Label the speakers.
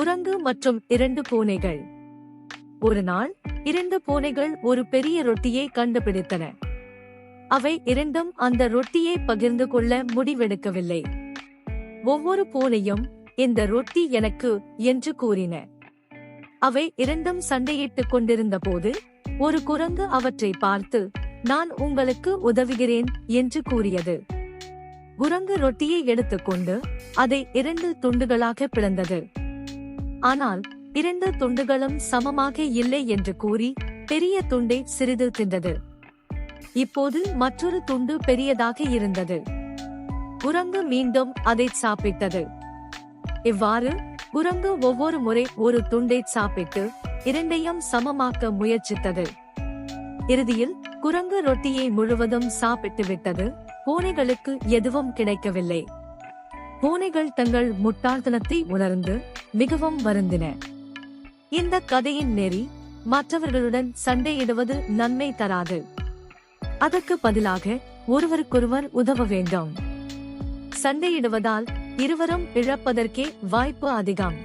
Speaker 1: குரங்கு மற்றும் 2 பூனைகள். ஒரு நாள் 2 பூனைகள் ஒரு பெரிய ரொட்டியை கண்டுபிடித்தன. அவை இரண்டும் அந்த ரொட்டியை பகிர்ந்து கொள்ள முடிவெடுக்கவில்லை. ஒவ்வொரு பூனையும் இந்த ரொட்டி எனக்கு என்று கூறின. அவை இரண்டும் சண்டையிட்டுக் கொண்டிருந்த போது ஒரு குரங்கு அவற்றை பார்த்து, நான் உங்களுக்கு உதவுகிறேன் என்று கூறியது. குரங்கு ரொட்டியை எடுத்துக்கொண்டு அதை 2 துண்டுகளாக பிளந்தது. ஆனால் 2 துண்டுகளும் சமமாக இல்லை என்று கூறி பெரிய துண்டை சிறிது தின்றது. இப்போது மற்றொரு துண்டு பெரியதாக இருந்தது. குரங்கு மீண்டும் அதை சாப்பிட்டது. இவ்வாறு குரங்கு ஒவ்வொரு முறை ஒரு துண்டை சாப்பிட்டு இரண்டையும் சமமாக்க முயற்சித்தது. இறுதியில் குரங்கு ரொட்டியை முழுவதும் சாப்பிட்டு விட்டது. பூனைகளுக்கு எதுவும் கிடைக்கவில்லை. பூனைகள் தங்கள் முட்டாள்தனத்தை உணர்ந்து மிகவும் வருந்தின. இந்த கதையின் நெறி, மற்றவர்களுடன் சண்டையிடுவது நன்மை தராது. அதற்கு பதிலாக ஒருவருக்கொருவர் உதவ வேண்டும். சண்டையிடுவதால் இருவரும் இழப்பதற்கே வாய்ப்பு அதிகம்.